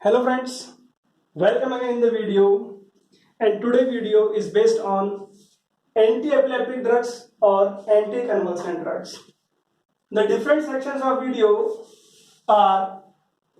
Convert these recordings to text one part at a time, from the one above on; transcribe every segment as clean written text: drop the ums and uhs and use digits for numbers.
Hello friends, welcome again in the video, and today video is based on anti-epileptic drugs or anti-convulsant drugs. The different sections of video are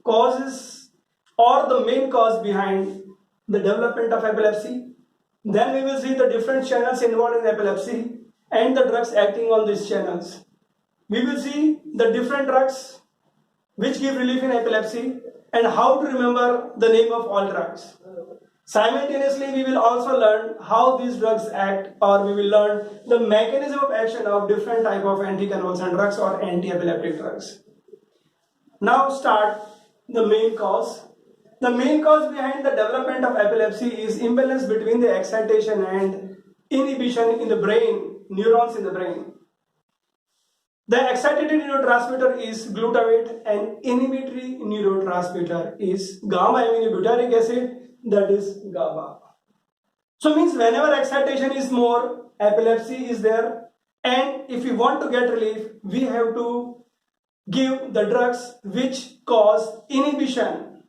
causes or the main cause behind the development of epilepsy. Then we will see the different channels involved in epilepsy and the drugs acting on these channels. We will see the different drugs which give relief in epilepsy and how to remember the name of all drugs. Simultaneously, we will also learn how these drugs act, or we will learn the mechanism of action of different type of anticonvulsant drugs or anti-epileptic drugs. Now start the main cause. The main cause behind the development of epilepsy is imbalance between the excitation and inhibition in the brain, neurons in the brain. The excitatory neurotransmitter is glutamate and inhibitory neurotransmitter is gamma aminobutyric acid, that is GABA. So means whenever excitation is more, epilepsy is there, and if we want to get relief, we have to give the drugs which cause inhibition.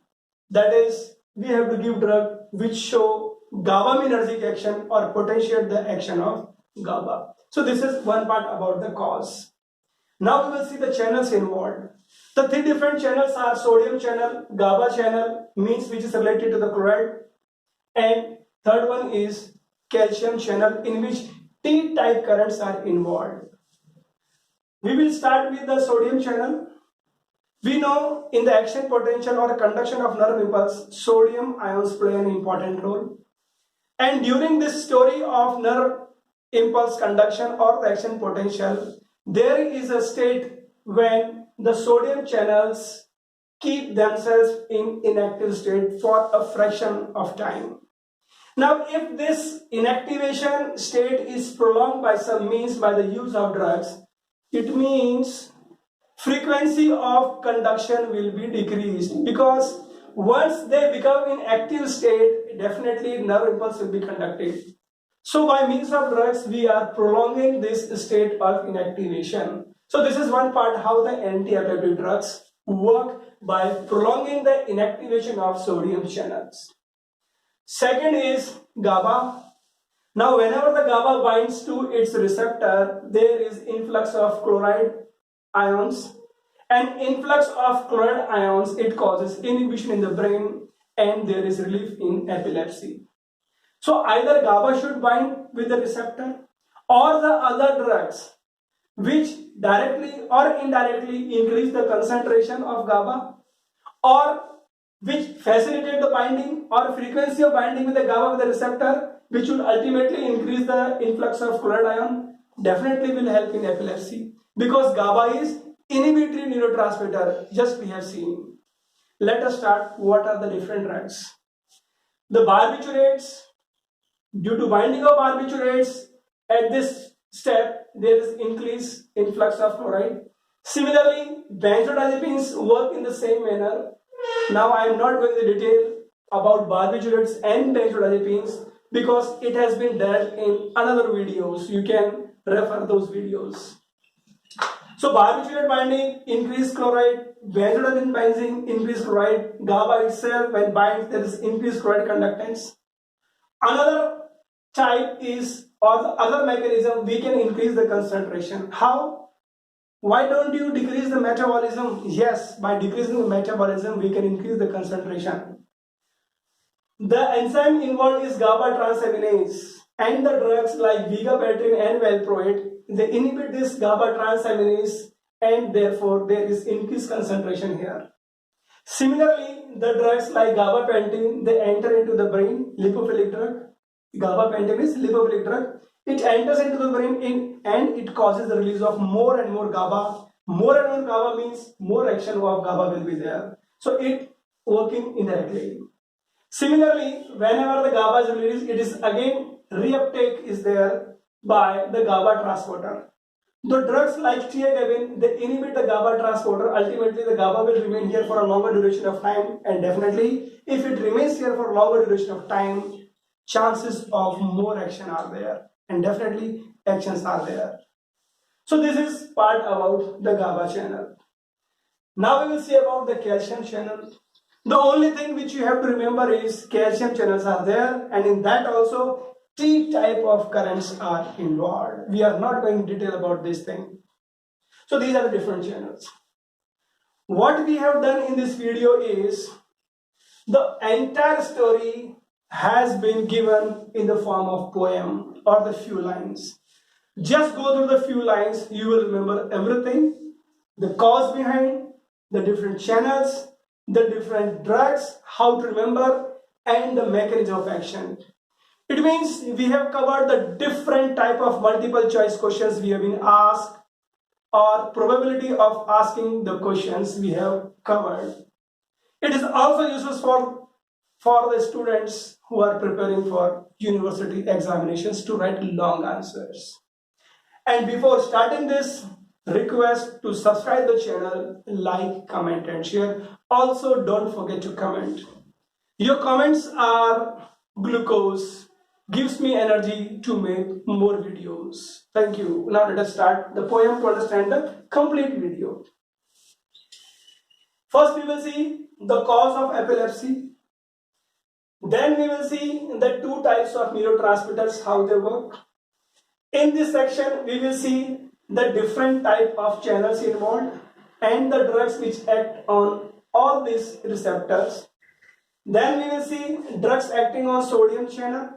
That is, we have to give drugs which show GABAminergic action or potentiate the action of GABA. So this is one part about the cause. Now we will see the channels involved. The three different channels are sodium channel, GABA channel, means which is related to the chloride, and third one is calcium channel, in which T-type currents are involved. We will start with the sodium channel. We know in the action potential or conduction of nerve impulse, sodium ions play an important role. And during this story of nerve impulse conduction or the action potential, there is a state when the sodium channels keep themselves in inactive state for a fraction of time. Now, if this inactivation state is prolonged by some means by the use of drugs, it means frequency of conduction will be decreased, because once they become in active state, definitely nerve impulse will be conducted. So by means of drugs, we are prolonging this state of inactivation. So this is one part how the anti-epileptic drugs work, by prolonging the inactivation of sodium channels. Second is GABA. Now whenever the GABA binds to its receptor, there is influx of chloride ions, and influx of chloride ions, it causes inhibition in the brain and there is relief in epilepsy. So either GABA should bind with the receptor, or the other drugs which directly or indirectly increase the concentration of GABA, or which facilitate the binding or frequency of binding with the GABA with the receptor, which would ultimately increase the influx of chloride ion, definitely will help in epilepsy, because GABA is inhibitory neurotransmitter, just we have seen. Let us start. What are the different drugs? The barbiturates. Due to binding of barbiturates, at this step there is increased influx of chloride. Similarly, benzodiazepines work in the same manner. Now I am not going into detail about barbiturates and benzodiazepines because it has been dealt in another videos. You can refer those videos. So barbiturate binding, increased chloride, benzodiazepine binding, increased chloride, GABA itself when binds there is increased chloride conductance. Another type is, or the other mechanism, we can increase the concentration. How? Why don't you decrease the metabolism? Yes, by decreasing the metabolism we can increase the concentration. The enzyme involved is GABA transaminase, and the drugs like vigabatrin and valproate, they inhibit this GABA transaminase and therefore there is increased concentration here. Similarly, the drugs like gabapentin, they enter into the brain, lipophilic drug. Gabapentin is lipophilic drug. It enters into the brain and it causes the release of more and more GABA. More and more GABA means more action of GABA will be there. So it working indirectly. Similarly, whenever the GABA is released, it is again reuptake is there by the GABA transporter. The drugs like tiagabin, they inhibit the GABA transporter. Ultimately, the GABA will remain here for a longer duration of time, and definitely, if it remains here for a longer duration of time, chances of more action are there, and definitely actions are there. So this is part about the GABA channel. Now we will see about the calcium channel. The only thing which you have to remember is calcium channels are there, and in that also T type of currents are involved. We are not going to detail about this thing. So these are the different channels. What we have done in this video is the entire story has been given in the form of poem or the few lines. Just go through the few lines, you will remember everything, the cause behind, the different channels, the different drugs, how to remember, and the mechanism of action. It means we have covered the different type of multiple choice questions we have been asked, or probability of asking the questions we have covered. It is also useful for the students who are preparing for university examinations to write long answers. And before starting this, request to subscribe the channel, like, comment and share. Also don't forget to comment. Your comments are glucose, gives me energy to make more videos. Thank you. Now let us start the poem to understand the complete video. First we will see the cause of epilepsy. Then we will see the two types of neurotransmitters, how they work. In this section, we will see the different type of channels involved and the drugs which act on all these receptors. Then we will see drugs acting on sodium channel.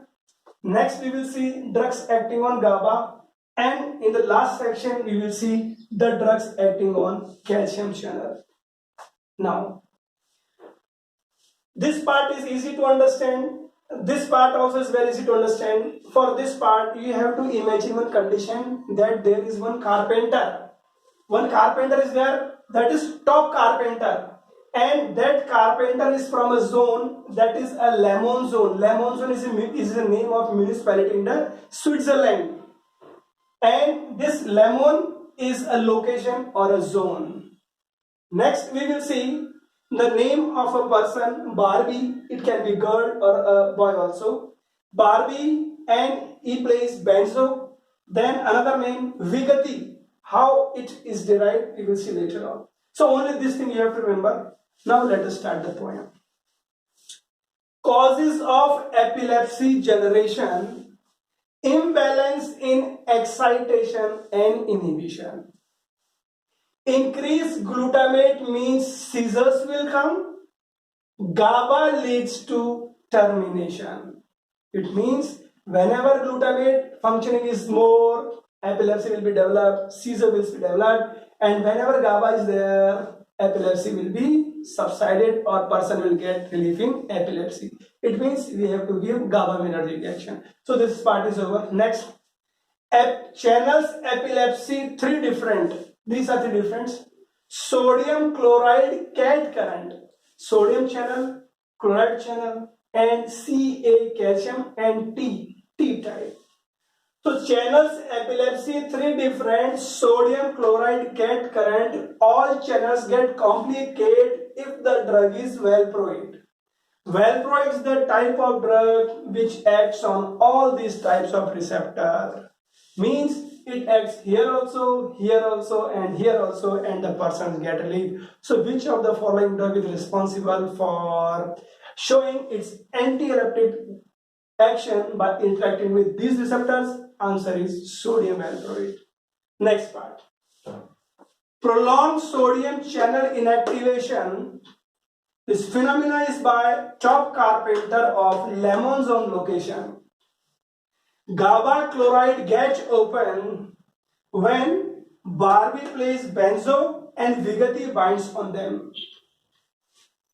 Next, we will see drugs acting on GABA. And in the last section, we will see the drugs acting on calcium channel. Now, this part is easy to understand. This part also is very easy to understand. For this part, you have to imagine one condition that there is one carpenter. One carpenter is there, that is top carpenter. And that carpenter is from a zone that is a lemon zone. Lemon zone is the name of municipality in the Switzerland. And this lemon is a location or a zone. Next, we will see the name of a person, Barbie. It can be girl or a boy also. Barbie, and he plays banjo. Then another name, Vigati. How it is derived, we will see later on. So only this thing you have to remember. Now let us start the poem. Causes of epilepsy generation: imbalance in excitation and inhibition. Increased glutamate means seizures will come. GABA leads to termination. It means whenever glutamate functioning is more, epilepsy will be developed, seizure will be developed, and whenever GABA is there, epilepsy will be subsided or person will get relief in epilepsy. It means we have to give GABA-minergic reaction. So this part is over. Next, channels epilepsy, three different. These are the difference. Sodium chloride CAT current, sodium channel, chloride channel, and Ca calcium, and T type. So channels epilepsy, three different: sodium chloride CAT current. All channels get complicated if the drug is valproate. Valproate is the type of drug which acts on all these types of receptor. Means it acts here also, and here also, and the person get relief. So which of the following drug is responsible for showing its anti-epileptic action by interacting with these receptors? Answer is sodium valproate. Next part. Prolonged sodium channel inactivation. This phenomena is by top carpenter of lemon zone location. GABA chloride gets open when Barbie plays benzo and Vigati binds on them.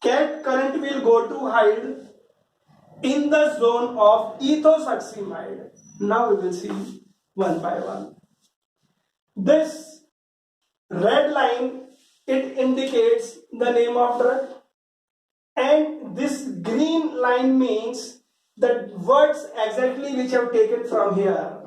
CAT current will go to hide in the zone of ethosuximide. Now we will see one by one. This red line, it indicates the name of drug, and this green line means the words exactly which I have taken from here.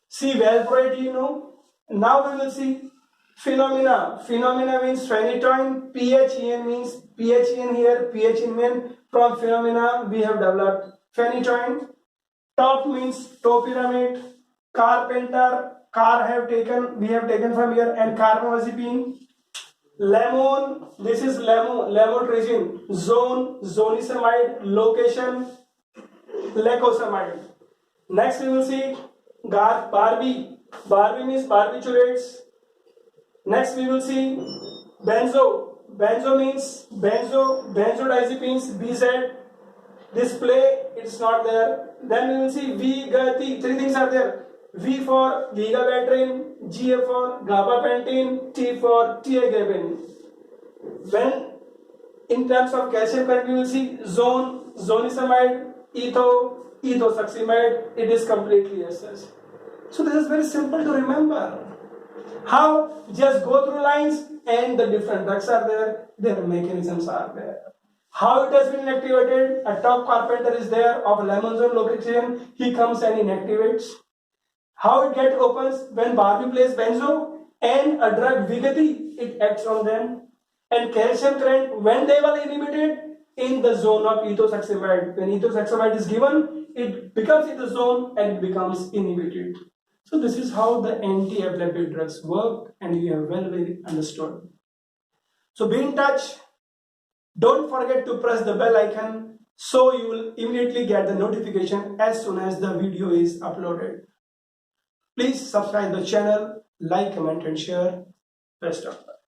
See, valproate, you know. Now we will see phenomena. Phenomena means phenytoin. PHEN means PHEN here, PHEN means from phenomena we have developed phenytoin. Top means topiramate. Carpenter, car have taken, we have taken from here, and carbamazepine. lemon, this is lamotrigine, zone, zonisamide, location, lacosamide. Next we will see Barbie, Barbie means barbiturates. Next we will see benzo, benzo means benzodiazepines, BZ. Display, it's not there. Then we will see Vigati, three things are there. V for vigabatrin, G for gabapentin, T for tiagripin. When in terms of calcium current, we will see zonisamide, ethosuximide. It is completely SS. So this is very simple to remember. How? Just go through lines and the different drugs are there, their mechanisms are there. How it has been inactivated? A top carpenter is there of lemon-zone location. He comes and inactivates. How it gets opens when Barbie plays benzo and a drug Vigati, it acts on them. And calcium current, when they were inhibited in the zone of ethosuximide. When ethosuximide is given, it becomes in the zone and it becomes inhibited. So this is how the anti-epileptic drugs work, and you have well understood. So be in touch. Don't forget to press the bell icon so you will immediately get the notification as soon as the video is uploaded. Please subscribe the channel, like, comment and share. Best of luck.